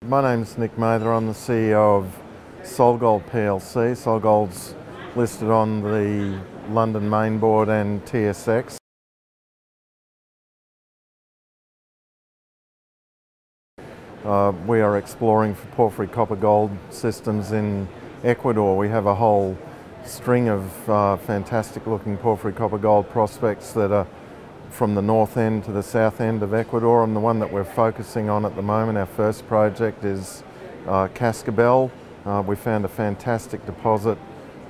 My name's Nick Mather. I'm the CEO of Solgold plc. Solgold's listed on the London main board and TSX. We are exploring for porphyry copper gold systems in Ecuador. We have a whole string of fantastic looking porphyry copper gold prospects that are from the north end to the south end of Ecuador, and the one that we're focusing on at the moment, our first project, is Cascabel. We found a fantastic deposit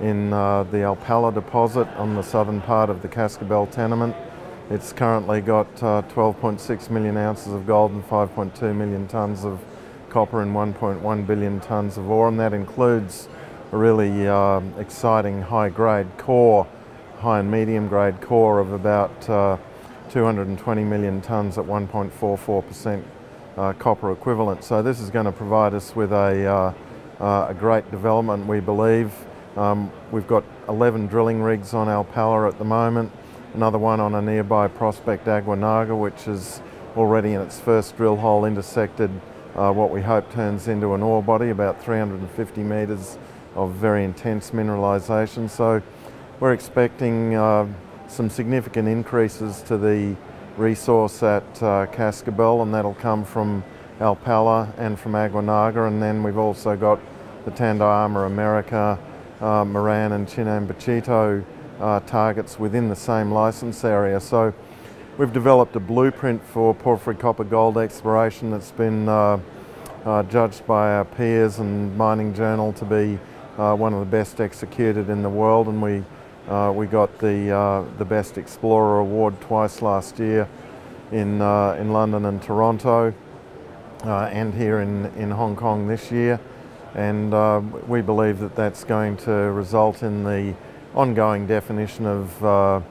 in the Alpala deposit on the southern part of the Cascabel tenement. It's currently got 12.6 million ounces of gold and 5.2 million tonnes of copper and 1.1 billion tonnes of ore, and that includes a really exciting high-grade core, high and medium-grade core of about 220 million tonnes at 1.44% copper equivalent. So this is going to provide us with a great development, we believe. We've got 11 drilling rigs on Alpala at the moment, another one on a nearby prospect, Aguanaga, which is already in its first drill hole intersected what we hope turns into an ore body, about 350 metres of very intense mineralisation. So we're expecting some significant increases to the resource at Cascabel, and that'll come from Alpala and from Aguanaga, and then we've also got the Tandayama America, Moran and Chinambachito targets within the same licence area. So we've developed a blueprint for porphyry copper gold exploration that's been judged by our peers and Mining Journal to be one of the best executed in the world, and we got the Best Explorer Award twice last year in London and Toronto, and here in Hong Kong this year. And we believe that that's going to result in the ongoing definition of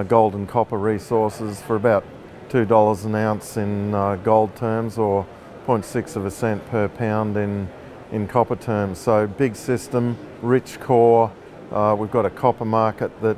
gold and copper resources for about $2 an ounce in gold terms, or 0.6 of a cent per pound in copper terms. So big system, rich core. We've got a copper market that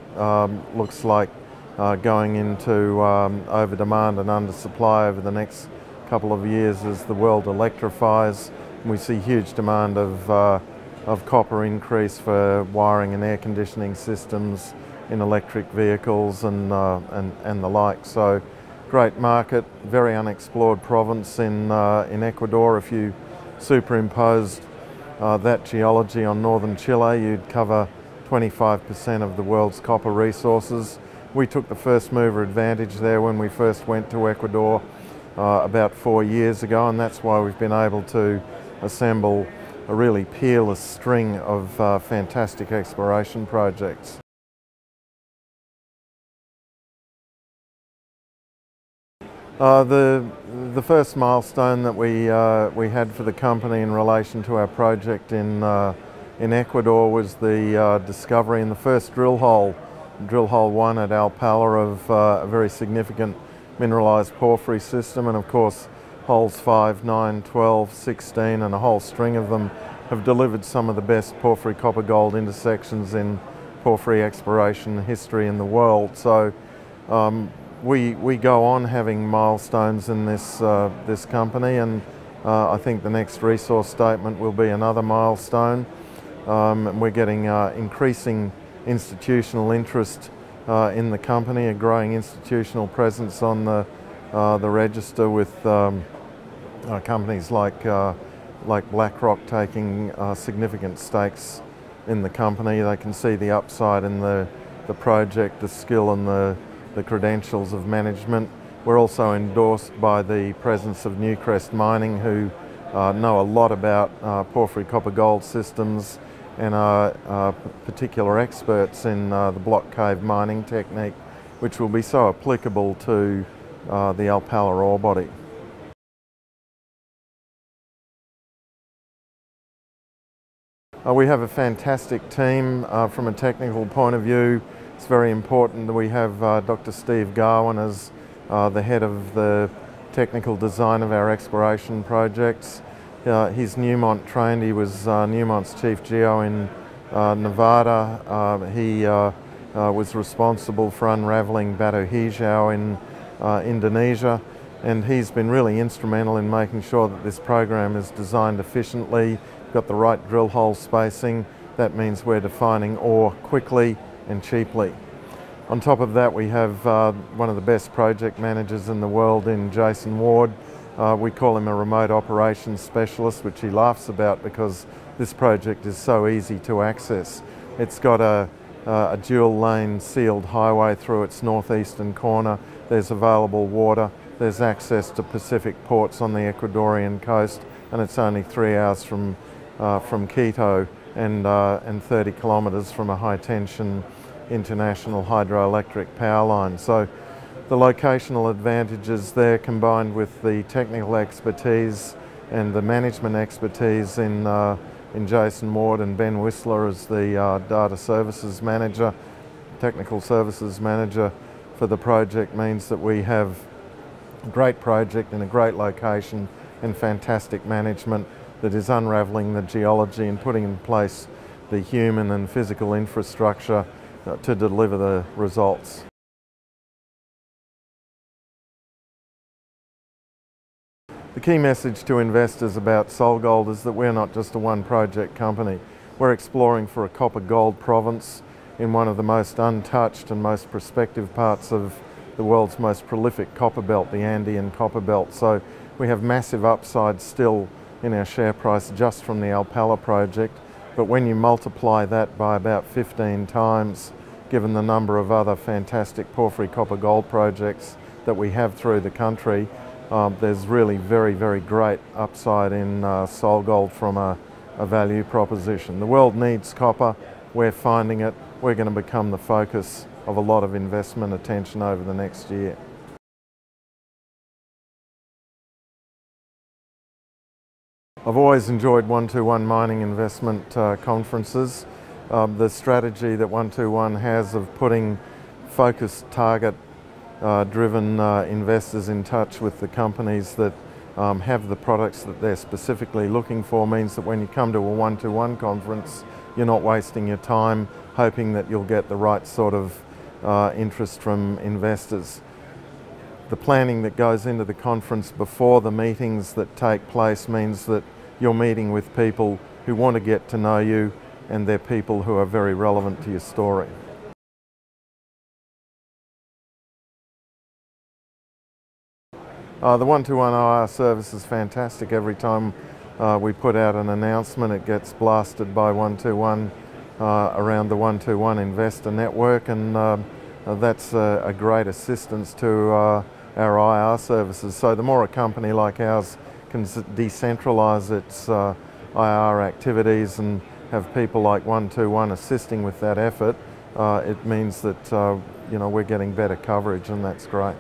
looks like going into over demand and under supply over the next couple of years as the world electrifies. And we see huge demand of copper increase for wiring and air conditioning systems in electric vehicles and the like. So great market, very unexplored province in Ecuador. If you superimposed that geology on northern Chile, you'd cover 25% of the world's copper resources. We took the first mover advantage there when we first went to Ecuador about 4 years ago, and that's why we've been able to assemble a really peerless string of fantastic exploration projects. The first milestone that we had for the company in relation to our project in Ecuador was the discovery in the first drill hole 1 at Alpala, of a very significant mineralised porphyry system. And of course holes 5, 9, 12, 16 and a whole string of them have delivered some of the best porphyry copper gold intersections in porphyry exploration history in the world. So we go on having milestones in this company, and I think the next resource statement will be another milestone. We're getting increasing institutional interest in the company, a growing institutional presence on the register, with companies like BlackRock taking significant stakes in the company. They can see the upside in the project, the skill and the credentials of management. We're also endorsed by the presence of Newcrest Mining, who know a lot about porphyry copper gold systems and are particular experts in the block cave mining technique, which will be so applicable to the Alpala ore body. We have a fantastic team from a technical point of view. It's very important that we have Dr. Steve Garwin as the head of the technical design of our exploration projects. He's Newmont trained. He was Newmont's chief geo in Nevada. He was responsible for unravelling Batu Hijau in Indonesia. and he's been really instrumental in making sure that this program is designed efficiently, got the right drill hole spacing. That means we're defining ore quickly and cheaply. On top of that, we have one of the best project managers in the world in Jason Ward. We call him a remote operations specialist, which he laughs about because this project is so easy to access. It's got a dual lane sealed highway through its northeastern corner. There's available water. There's access to Pacific ports on the Ecuadorian coast, and it's only 3 hours from Quito and 30 kilometres from a high tension international hydroelectric power line. So the locational advantages there, combined with the technical expertise and the management expertise in Jason Ward and Ben Whistler as the data services manager, technical services manager for the project, means that we have a great project in a great location and fantastic management that is unravelling the geology and putting in place the human and physical infrastructure to deliver the results. The key message to investors about Solgold is that we're not just a one project company. We're exploring for a copper gold province in one of the most untouched and most prospective parts of the world's most prolific copper belt, the Andean copper belt. So we have massive upside still in our share price just from the Alpala project. But when you multiply that by about 15 times, given the number of other fantastic porphyry copper gold projects that we have through the country, there's really very, very great upside in Solgold from a value proposition. The world needs copper. We're finding it. We're going to become the focus of a lot of investment attention over the next year. I've always enjoyed 121 mining investment conferences. The strategy that 121 has of putting focused target driven investors in touch with the companies that have the products that they're specifically looking for means that when you come to a 121 conference, you're not wasting your time hoping that you'll get the right sort of interest from investors. The planning that goes into the conference before the meetings that take place means that you're meeting with people who want to get to know you, and they're people who are very relevant to your story. The 121 IR service is fantastic. Every time we put out an announcement, it gets blasted by 121 around the 121 investor network, and that's a great assistance to our IR services. So the more a company like ours can decentralise its IR activities and have people like 121 assisting with that effort, it means that we're getting better coverage, and that's great.